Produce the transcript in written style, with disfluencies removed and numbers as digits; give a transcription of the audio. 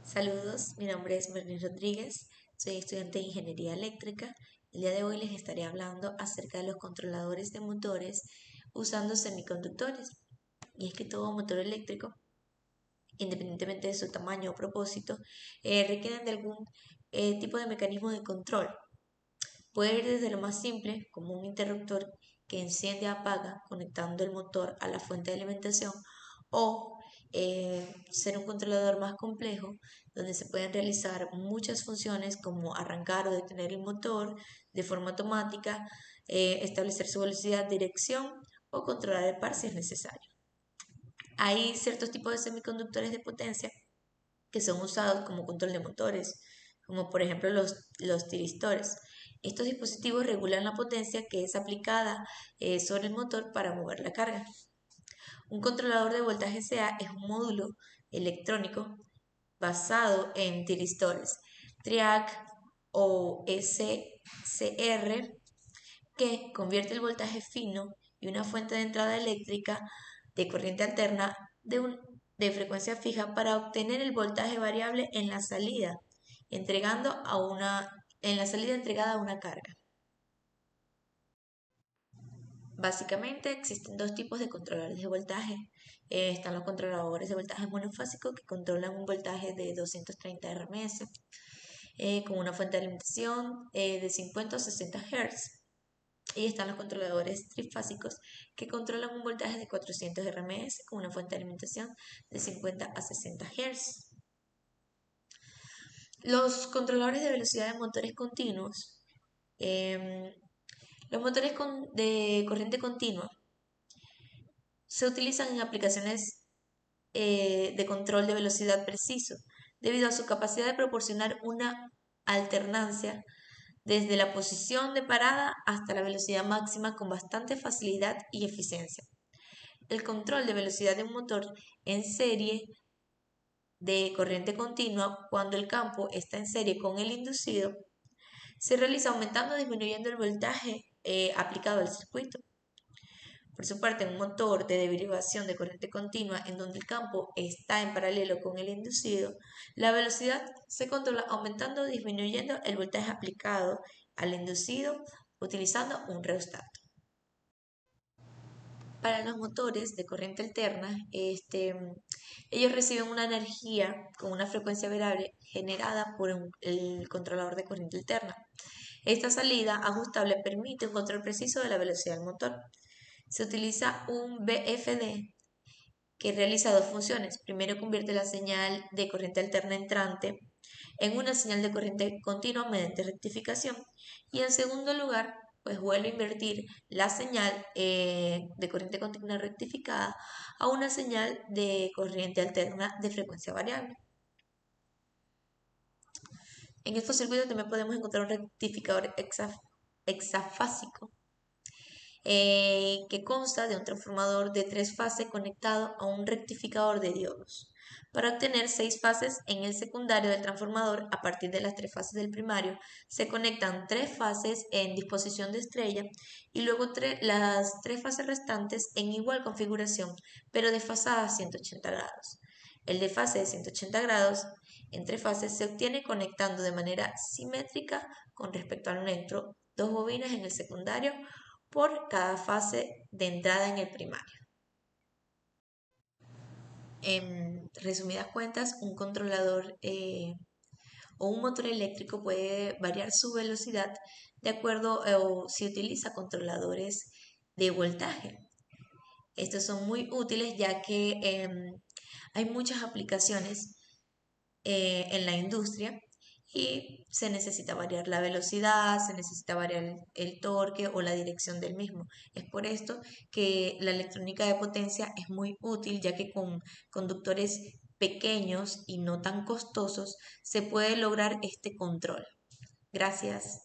Saludos, mi nombre es Merlin Rodríguez, soy estudiante de Ingeniería Eléctrica. El día de hoy les estaré hablando acerca de los controladores de motores usando semiconductores. Y es que todo motor eléctrico, independientemente de su tamaño o propósito, requieren de algún tipo de mecanismo de control. Puede ir desde lo más simple, como un interruptor que enciende y apaga conectando el motor a la fuente de alimentación, o ser un controlador más complejo, donde se pueden realizar muchas funciones como arrancar o detener el motor de forma automática, establecer su velocidad, dirección o controlar el par si es necesario. Hay ciertos tipos de semiconductores de potencia que son usados como control de motores, como por ejemplo los tiristores. Estos dispositivos regulan la potencia que es aplicada sobre el motor para mover la carga. Un controlador de voltaje CA es un módulo electrónico basado en tiristores, TRIAC o SCR, que convierte el voltaje fino y una fuente de entrada eléctrica de corriente alterna de frecuencia fija para obtener el voltaje variable en la salida, en la salida entregada a una carga. Básicamente existen dos tipos de controladores de voltaje. Están los controladores de voltaje monofásico que controlan un voltaje de 230 RMS con una fuente de alimentación de 50 o 60 Hz. Y están los controladores trifásicos que controlan un voltaje de 400 RMS con una fuente de alimentación de 50 a 60 Hz. Los controladores de velocidad de motores continuos, em, los motores de corriente continua se utilizan en aplicaciones de control de velocidad preciso, debido a su capacidad de proporcionar una alternancia desde la posición de parada hasta la velocidad máxima con bastante facilidad y eficiencia. El control de velocidad de un motor en serie de corriente continua, cuando el campo está en serie con el inducido, se realiza aumentando o disminuyendo el voltaje aplicado al circuito. Por su parte, un motor de derivación de corriente continua en donde el campo está en paralelo con el inducido, la velocidad se controla aumentando o disminuyendo el voltaje aplicado al inducido utilizando un rheostat. Para los motores de corriente alterna, ellos reciben una energía con una frecuencia variable generada por el controlador de corriente alterna. Esta salida ajustable permite un control preciso de la velocidad del motor. Se utiliza un VFD que realiza dos funciones. Primero, convierte la señal de corriente alterna entrante en una señal de corriente continua mediante rectificación. Y en segundo lugar, pues vuelve a invertir la señal de corriente continua rectificada a una señal de corriente alterna de frecuencia variable. En estos circuitos también podemos encontrar un rectificador hexafásico que consta de un transformador de 3 fases conectado a un rectificador de diodos. Para obtener 6 fases en el secundario del transformador, a partir de las 3 fases del primario, se conectan 3 fases en disposición de estrella y luego las 3 fases restantes en igual configuración, pero desfasadas a 180 grados. El desfase de 180 grados entre fases se obtiene conectando de manera simétrica con respecto al neutro 2 bobinas en el secundario por cada fase de entrada en el primario. En resumidas cuentas, un controlador o un motor eléctrico puede variar su velocidad de acuerdo o si utiliza controladores de voltaje. Estos son muy útiles ya que hay muchas aplicaciones en la industria y se necesita variar la velocidad, se necesita variar el torque o la dirección del mismo. Es por esto que la electrónica de potencia es muy útil, ya que con conductores pequeños y no tan costosos se puede lograr este control. Gracias.